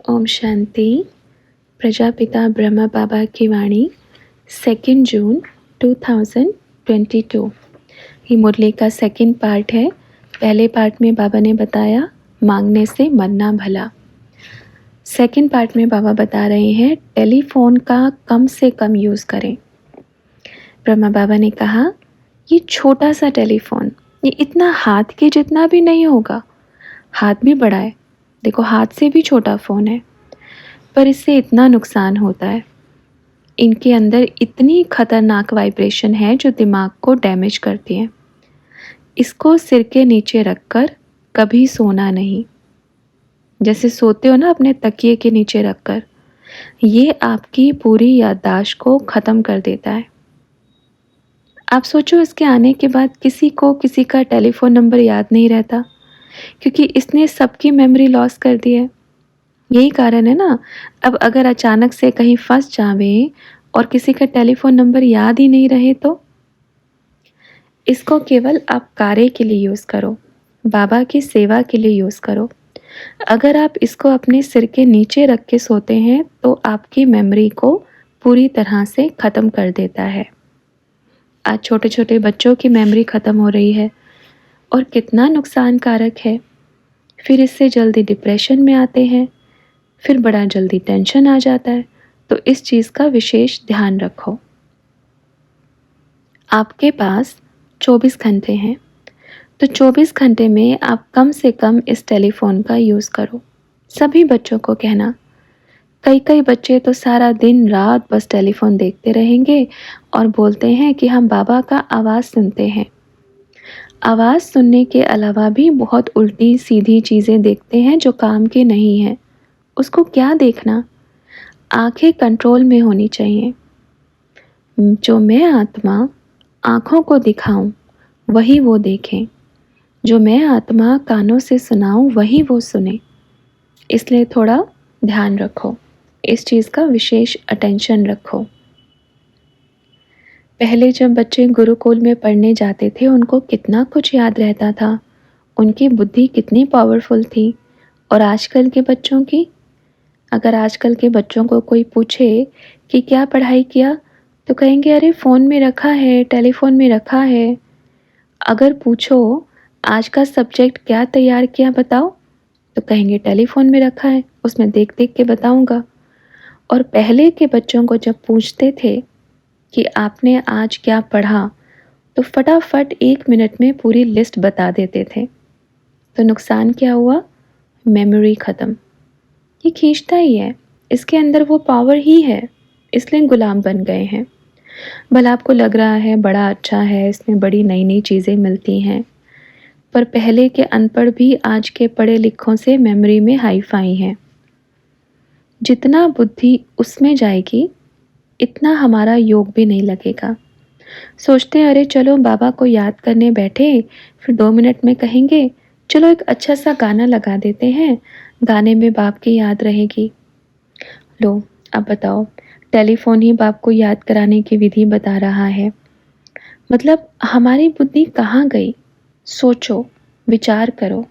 ओम शांति। प्रजापिता ब्रह्मा बाबा की वाणी 2 जून 2022। ये मुरली का सेकंड पार्ट है। पहले पार्ट में बाबा ने बताया मांगने से मरना भला। सेकंड पार्ट में बाबा बता रहे हैं टेलीफोन का कम से कम यूज़ करें। ब्रह्मा बाबा ने कहा ये छोटा सा टेलीफोन, ये इतना हाथ के जितना भी नहीं होगा। हाथ भी बड़ा है, देखो हाथ से भी छोटा फ़ोन है, पर इससे इतना नुकसान होता है। इनके अंदर इतनी खतरनाक वाइब्रेशन है जो दिमाग को डैमेज करती है। इसको सिर के नीचे रखकर कभी सोना नहीं। जैसे सोते हो ना अपने तकिए के नीचे रखकर, ये आपकी पूरी याददाश्त को ख़त्म कर देता है। आप सोचो इसके आने के बाद किसी को किसी का टेलीफोन नंबर याद नहीं रहता, क्योंकि इसने सबकी मेमोरी लॉस कर दी है। यही कारण है ना, अब अगर अचानक से कहीं फंस जावे और किसी का टेलीफोन नंबर याद ही नहीं रहे तो इसको केवल आप कार्य के लिए यूज़ करो, बाबा की सेवा के लिए यूज़ करो। अगर आप इसको अपने सिर के नीचे रख के सोते हैं तो आपकी मेमोरी को पूरी तरह से ख़त्म कर देता है। आज छोटे छोटे बच्चों की मेमोरी ख़त्म हो रही है और कितना नुकसानकारक है। फिर इससे जल्दी डिप्रेशन में आते हैं, फिर बड़ा जल्दी टेंशन आ जाता है। तो इस चीज़ का विशेष ध्यान रखो। आपके पास 24 घंटे हैं, तो 24 घंटे में आप कम से कम इस टेलीफोन का यूज़ करो। सभी बच्चों को कहना। कई बच्चे तो सारा दिन रात बस टेलीफोन देखते रहेंगे और बोलते हैं कि हम बाबा का आवाज़ सुनते हैं। आवाज़ सुनने के अलावा भी बहुत उल्टी सीधी चीज़ें देखते हैं जो काम की नहीं है। उसको क्या देखना? आंखें कंट्रोल में होनी चाहिए। जो मैं आत्मा आँखों को दिखाऊं वही वो देखें, जो मैं आत्मा कानों से सुनाऊं वही वो सुने। इसलिए थोड़ा ध्यान रखो, इस चीज़ का विशेष अटेंशन रखो। पहले जब बच्चे गुरुकुल में पढ़ने जाते थे उनको कितना कुछ याद रहता था, उनकी बुद्धि कितनी पावरफुल थी। और आजकल के बच्चों की, अगर आजकल के बच्चों को कोई पूछे कि क्या पढ़ाई किया तो कहेंगे अरे फ़ोन में रखा है, टेलीफोन में रखा है। अगर पूछो आज का सब्जेक्ट क्या तैयार किया बताओ, तो कहेंगे टेलीफोन में रखा है, उसमें देख देख के बताऊंगा। और पहले के बच्चों को जब पूछते थे कि आपने आज क्या पढ़ा, तो फटाफट 1 मिनट में पूरी लिस्ट बता देते थे। तो नुकसान क्या हुआ? मेमोरी ख़त्म। ये खींचता ही है, इसके अंदर वो पावर ही है, इसलिए गुलाम बन गए हैं। भला आपको लग रहा है बड़ा अच्छा है, इसमें बड़ी नई नई चीज़ें मिलती हैं, पर पहले के अनपढ़ भी आज के पढ़े लिखों से मेमोरी में हाई फाई हैं। जितना बुद्धि उसमें जाएगी इतना हमारा योग भी नहीं लगेगा। सोचते हैं अरे चलो बाबा को याद करने बैठे, फिर 2 मिनट में कहेंगे चलो एक अच्छा सा गाना लगा देते हैं, गाने में बाप की याद रहेगी। लो अब बताओ, टेलीफोन ही बाप को याद कराने की विधि बता रहा है। मतलब हमारी बुद्धि कहाँ गई? सोचो, विचार करो।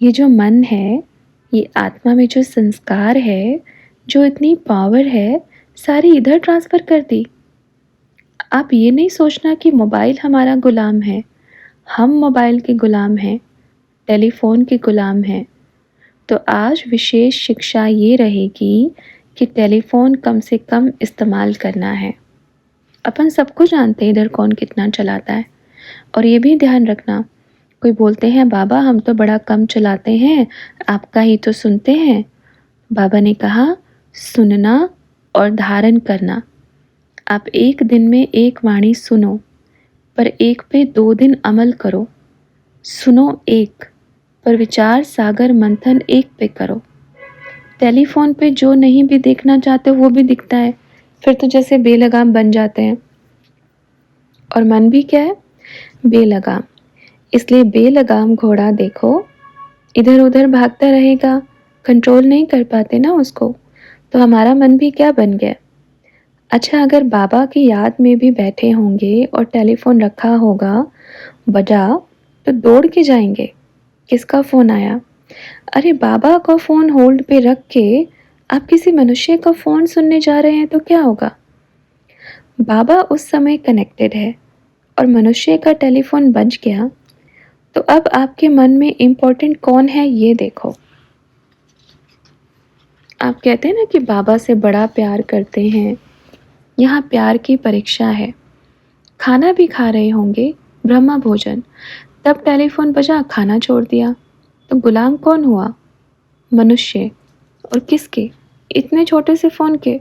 ये जो मन है, ये आत्मा में जो संस्कार है, जो इतनी पावर है, सारी इधर ट्रांसफ़र कर दी। आप ये नहीं सोचना कि मोबाइल हमारा गुलाम है। हम मोबाइल के गुलाम हैं, टेलीफोन के गुलाम हैं। तो आज विशेष शिक्षा ये रहेगी कि टेलीफोन कम से कम इस्तेमाल करना है। अपन सबको जानते हैं इधर कौन कितना चलाता है। और ये भी ध्यान रखना, कोई बोलते हैं बाबा हम तो बड़ा कम चलाते हैं, आपका ही तो सुनते हैं। बाबा ने कहा सुनना और धारण करना। आप एक दिन में एक वाणी सुनो, पर एक पे 2 दिन अमल करो। सुनो एक, पर विचार सागर मंथन एक पे करो। टेलीफोन पे जो नहीं भी देखना चाहते वो भी दिखता है, फिर तो जैसे बेलगाम बन जाते हैं। और मन भी क्या है? बेलगाम। इसलिए बेलगाम घोड़ा देखो इधर उधर भागता रहेगा, कंट्रोल नहीं कर पाते ना उसको। तो हमारा मन भी क्या बन गया? अच्छा, अगर बाबा की याद में भी बैठे होंगे और टेलीफोन रखा होगा, बजा तो दौड़ के जाएंगे, किसका फ़ोन आया। अरे बाबा का फ़ोन होल्ड पे रख के आप किसी मनुष्य का फ़ोन सुनने जा रहे हैं तो क्या होगा? बाबा उस समय कनेक्टेड है और मनुष्य का टेलीफोन बज गया, तो अब आपके मन में इम्पोर्टेंट कौन है ये देखो। आप कहते हैं ना कि बाबा से बड़ा प्यार करते हैं। यहाँ प्यार की परीक्षा है। खाना भी खा रहे होंगे, ब्रह्मा भोजन, तब टेलीफोन बजा, खाना छोड़ दिया, तो गुलाम कौन हुआ? मनुष्य। और किसके? इतने छोटे से फ़ोन के।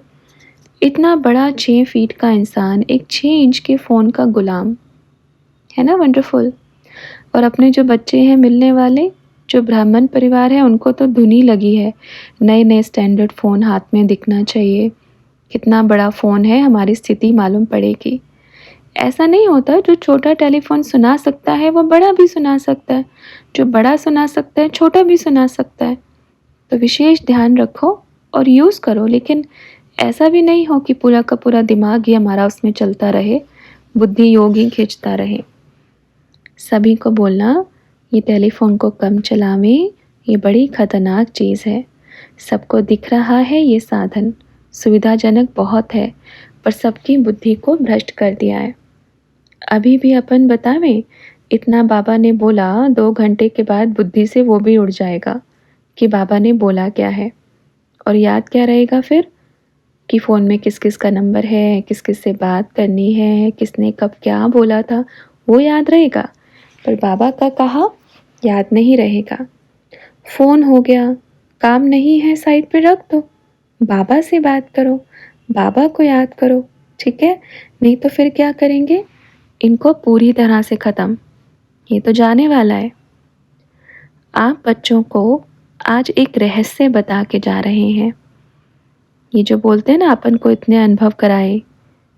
इतना बड़ा 6 फीट का इंसान एक 6 इंच के फ़ोन का गुलाम। है ना वंडरफुल? और अपने जो बच्चे हैं मिलने वाले, जो ब्राह्मण परिवार है, उनको तो धुनी लगी है, नए नए स्टैंडर्ड फ़ोन हाथ में दिखना चाहिए। कितना बड़ा फ़ोन है, हमारी स्थिति मालूम पड़ेगी। ऐसा नहीं होता, जो छोटा टेलीफोन सुना सकता है वो बड़ा भी सुना सकता है, जो बड़ा सुना सकता है छोटा भी सुना सकता है। तो विशेष ध्यान रखो और यूज़ करो, लेकिन ऐसा भी नहीं हो कि पूरा का पूरा दिमाग ही हमारा उसमें चलता रहे, बुद्धि योग ही खींचता रहे। सभी को बोलना ये टेलीफोन को कम चलावें, ये बड़ी खतरनाक चीज़ है। सबको दिख रहा है ये साधन सुविधाजनक बहुत है, पर सबकी बुद्धि को भ्रष्ट कर दिया है। अभी भी अपन बतावें, इतना बाबा ने बोला, 2 घंटे के बाद बुद्धि से वो भी उड़ जाएगा कि बाबा ने बोला क्या है। और याद क्या रहेगा फिर कि फ़ोन में किस किस का नंबर है, किस किस से बात करनी है, किसने कब क्या बोला था, वो याद रहेगा, पर बाबा का कहा याद नहीं रहेगा। फ़ोन हो गया, काम नहीं है साइड पे रख दो, बाबा से बात करो, बाबा को याद करो, ठीक है? नहीं तो फिर क्या करेंगे? इनको पूरी तरह से ख़त्म। ये तो जाने वाला है। आप बच्चों को आज एक रहस्य बता के जा रहे हैं। ये जो बोलते हैं ना अपन को इतने अनुभव कराए,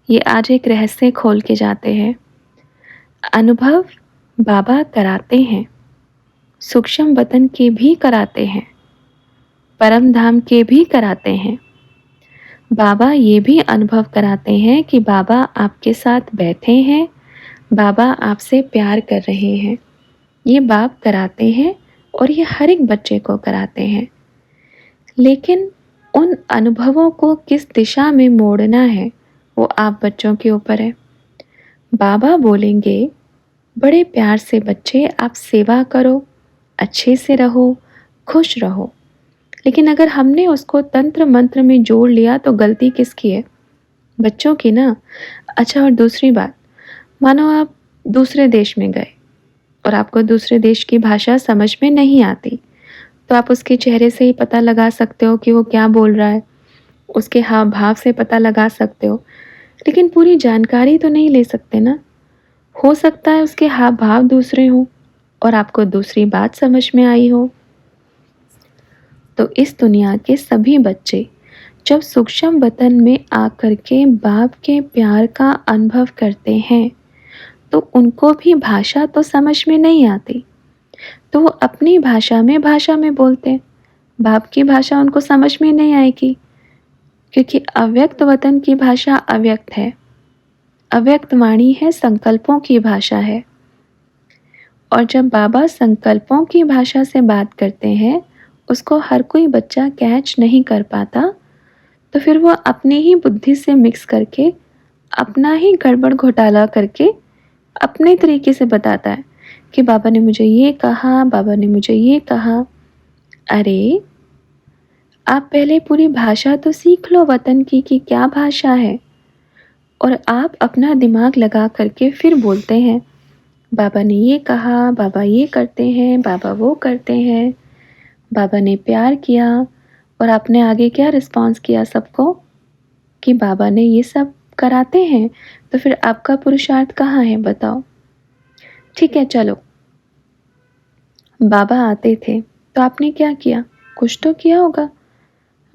ये आज एक रहस्य खोल के जाते हैं। अनुभव बाबा कराते हैं, सूक्ष्म वतन के भी कराते हैं, परम धाम के भी कराते हैं। बाबा ये भी अनुभव कराते हैं कि बाबा आपके साथ बैठे हैं, बाबा आपसे प्यार कर रहे हैं। ये बाप कराते हैं और ये हर एक बच्चे को कराते हैं। लेकिन उन अनुभवों को किस दिशा में मोड़ना है वो आप बच्चों के ऊपर है। बाबा बोलेंगे बड़े प्यार से, बच्चे आप सेवा करो, अच्छे से रहो, खुश रहो। लेकिन अगर हमने उसको तंत्र मंत्र में जोड़ लिया तो गलती किसकी है? बच्चों की ना। अच्छा, और दूसरी बात, मानो आप दूसरे देश में गए और आपको दूसरे देश की भाषा समझ में नहीं आती, तो आप उसके चेहरे से ही पता लगा सकते हो कि वो क्या बोल रहा है, उसके हाव भाव से पता लगा सकते हो, लेकिन पूरी जानकारी तो नहीं ले सकते ना। हो सकता है उसके हाव भाव दूसरे हों और आपको दूसरी बात समझ में आई हो। तो इस दुनिया के सभी बच्चे जब सूक्ष्म वतन में आकर के बाप के प्यार का अनुभव करते हैं, तो उनको भी भाषा तो समझ में नहीं आती, तो वो अपनी भाषा में बोलते हैं। बाप की भाषा उनको समझ में नहीं आएगी, क्योंकि अव्यक्त वतन की भाषा अव्यक्त है, अव्यक्त वाणी है, संकल्पों की भाषा है। और जब बाबा संकल्पों की भाषा से बात करते हैं, उसको हर कोई बच्चा कैच नहीं कर पाता, तो फिर वो अपने ही बुद्धि से मिक्स करके, अपना ही गड़बड़ घोटाला करके अपने तरीके से बताता है कि बाबा ने मुझे ये कहा, बाबा ने मुझे ये कहा। अरे आप पहले पूरी भाषा तो सीख लो वतन की कि क्या भाषा है, और आप अपना दिमाग लगा करके फिर बोलते हैं बाबा ने ये कहा, बाबा ये करते हैं, बाबा वो करते हैं, बाबा ने प्यार किया, और आपने आगे क्या रिस्पॉन्स किया सबको कि बाबा ने ये सब कराते हैं, तो फिर आपका पुरुषार्थ कहाँ है बताओ? ठीक है चलो, बाबा आते थे तो आपने क्या किया? कुछ तो किया होगा।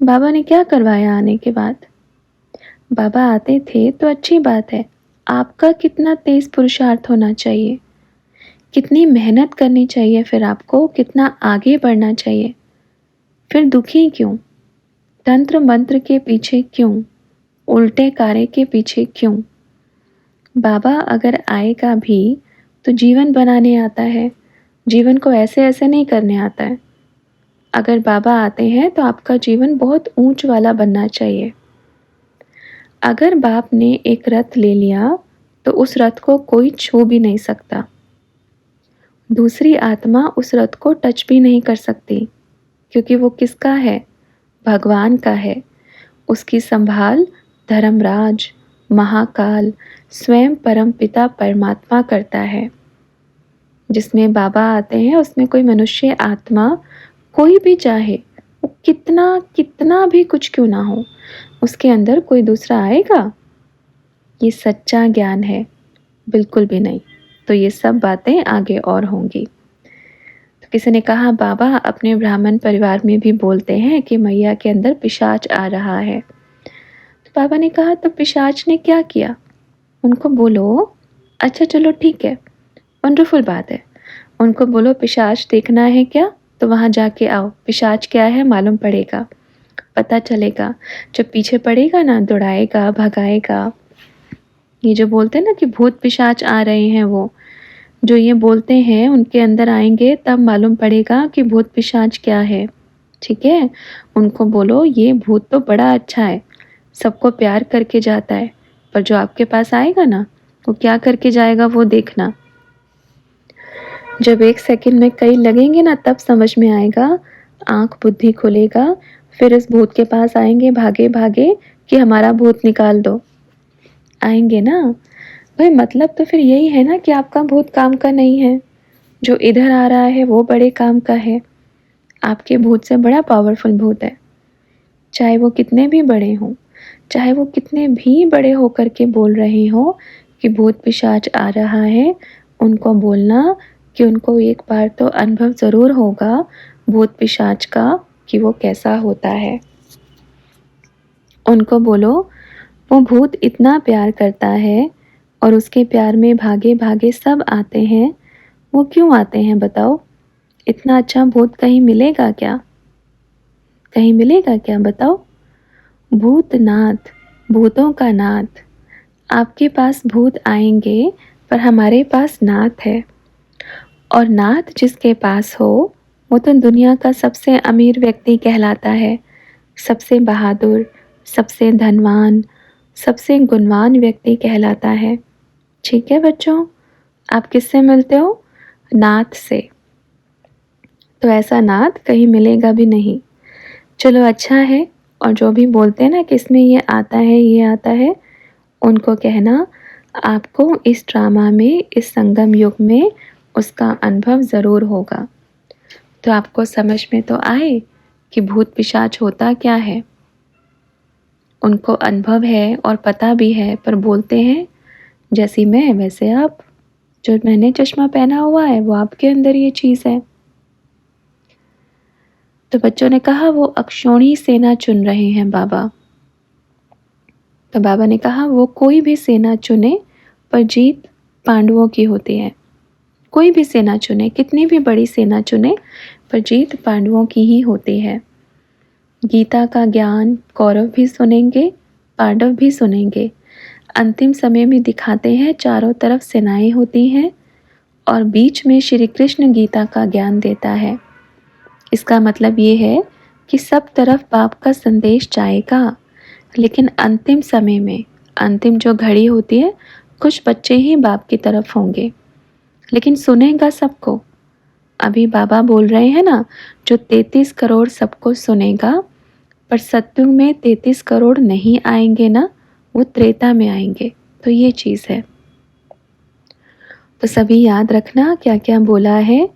बाबा ने क्या करवाया आने के बाद? बाबा आते थे तो अच्छी बात है, आपका कितना तेज पुरुषार्थ होना चाहिए, कितनी मेहनत करनी चाहिए, फिर आपको कितना आगे बढ़ना चाहिए। फिर दुखी क्यों? तंत्र मंत्र के पीछे क्यों? उल्टे कार्य के पीछे क्यों? बाबा अगर आएगा भी तो जीवन बनाने आता है, जीवन को ऐसे ऐसे नहीं करने आता है। अगर बाबा आते हैं तो आपका जीवन बहुत ऊंच वाला बनना चाहिए। अगर बाप ने एक रथ ले लिया तो उस रथ को कोई छू भी नहीं सकता। दूसरी आत्मा उस रथ को टच भी नहीं कर सकती, क्योंकि वो किसका है? भगवान का है। उसकी संभाल धर्मराज, महाकाल, स्वयं परमपिता परमात्मा करता है। जिसमें बाबा आते हैं उसमें कोई मनुष्य आत्मा, कोई भी चाहे वो कितना कितना भी कुछ क्यों ना हो, उसके अंदर कोई दूसरा आएगा? ये सच्चा ज्ञान है? बिल्कुल भी नहीं। तो ये सब बातें आगे और होंगी। तो किसी ने कहा बाबा अपने ब्राह्मण परिवार में भी बोलते हैं कि मैया के अंदर पिशाच आ रहा है। तो बाबा ने कहा तो पिशाच ने क्या किया? उनको बोलो, अच्छा चलो ठीक है, वंडरफुल बात है। उनको बोलो पिशाच देखना है क्या, तो वहाँ जाके आओ, पिशाच क्या है मालूम पड़ेगा, पता चलेगा। जब पीछे पड़ेगा ना, दौड़ाएगा, भगाएगा। ये जो बोलते हैं ना कि भूत पिशाच आ रहे हैं, वो जो ये बोलते हैं उनके अंदर आएंगे तब मालूम पड़ेगा कि भूत पिशाच क्या है। ठीक है, उनको बोलो ये भूत तो बड़ा अच्छा है, सबको प्यार करके जाता है, पर जो आपके पास आएगा ना वो क्या करके जाएगा वो देखना। जब एक सेकंड में कई लगेंगे ना तब समझ में आएगा, आंख बुद्धि खुलेगा। फिर इस भूत के पास आएंगे भागे भागे कि हमारा भूत निकाल दो, आएंगे ना भाई। मतलब तो फिर यही है ना कि आपका भूत काम का नहीं है, जो इधर आ रहा है वो बड़े काम का है। आपके भूत से बड़ा पावरफुल भूत है, चाहे वो कितने भी बड़े हों, चाहे वो कितने भी बड़े होकर के बोल रहे हो कि भूत पिशाच आ रहा है। उनको बोलना कि उनको एक बार तो अनुभव ज़रूर होगा भूत पिशाच का कि वो कैसा होता है। उनको बोलो वो भूत इतना प्यार करता है और उसके प्यार में भागे भागे सब आते हैं। वो क्यों आते हैं बताओ? इतना अच्छा भूत कहीं मिलेगा क्या? कहीं मिलेगा क्या बताओ? भूतनाथ, भूतों का नाथ। आपके पास भूत आएंगे पर हमारे पास नाथ है। और नाथ जिसके पास हो वो तो दुनिया का सबसे अमीर व्यक्ति कहलाता है, सबसे बहादुर, सबसे धनवान, सबसे गुणवान व्यक्ति कहलाता है। ठीक है बच्चों, आप किससे मिलते हो? नाथ से। तो ऐसा नाथ कहीं मिलेगा भी नहीं। चलो अच्छा है। और जो भी बोलते हैं ना कि इसमें ये आता है ये आता है, उनको कहना आपको इस ड्रामा में, इस संगम युग में उसका अनुभव ज़रूर होगा। तो आपको समझ में तो आए कि भूत पिशाच होता क्या है। उनको अनुभव है और पता भी है, पर बोलते हैं जैसी मैं वैसे आप। जो मैंने चश्मा पहना हुआ है वो आपके अंदर ये चीज़ है। तो बच्चों ने कहा वो अक्षौणी सेना चुन रहे हैं बाबा। तो बाबा ने कहा वो कोई भी सेना चुने पर जीत पांडवों की होती है। कोई भी सेना चुने, कितनी भी बड़ी सेना चुने, पर जीत पांडवों की ही होती है। गीता का ज्ञान कौरव भी सुनेंगे, पांडव भी सुनेंगे। अंतिम समय में दिखाते हैं चारों तरफ सेनाएं होती हैं और बीच में श्री कृष्ण गीता का ज्ञान देता है। इसका मतलब ये है कि सब तरफ बाप का संदेश जाएगा, लेकिन अंतिम समय में, अंतिम जो घड़ी होती है, कुछ बच्चे ही बाप की तरफ होंगे, लेकिन सुनेगा सबको। अभी बाबा बोल रहे हैं ना, जो 33 करोड़ सबको सुनेगा, पर सत्युग में 33 करोड़ नहीं आएंगे ना, वो त्रेता में आएंगे। तो ये चीज़ है। तो सभी याद रखना क्या क्या बोला है,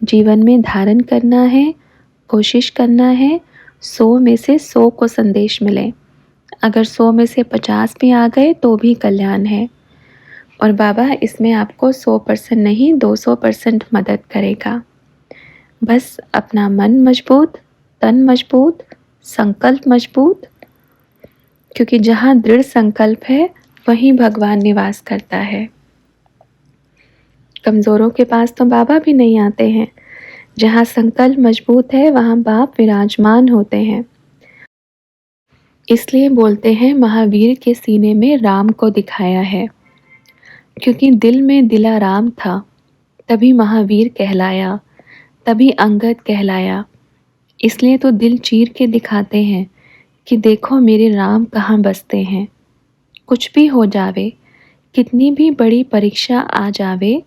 जीवन में धारण करना है, कोशिश करना है 100 में से 100 को संदेश मिले। अगर 100 में से 50 भी आ गए तो भी कल्याण है। और बाबा इसमें आपको 100% नहीं 200% मदद करेगा। बस अपना मन मजबूत, तन मजबूत, संकल्प मजबूत, क्योंकि जहाँ दृढ़ संकल्प है वहीं भगवान निवास करता है। कमज़ोरों के पास तो बाबा भी नहीं आते हैं। जहाँ संकल्प मजबूत है वहाँ बाप विराजमान होते हैं। इसलिए बोलते हैं महावीर के सीने में राम को दिखाया है, क्योंकि दिल में दिलाराम था, तभी महावीर कहलाया, तभी अंगद कहलाया। इसलिए तो दिल चीर के दिखाते हैं कि देखो मेरे राम कहाँ बसते हैं। कुछ भी हो जावे, कितनी भी बड़ी परीक्षा आ जावे,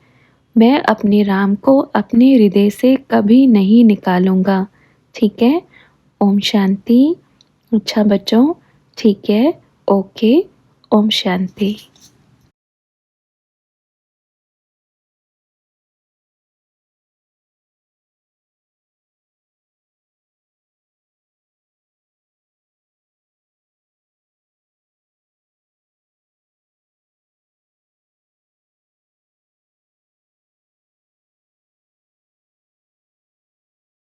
मैं अपने राम को अपने हृदय से कभी नहीं निकालूंगा। ठीक है? ओम शांति। अच्छा बच्चों, ठीक है, ओके, ओम शांति।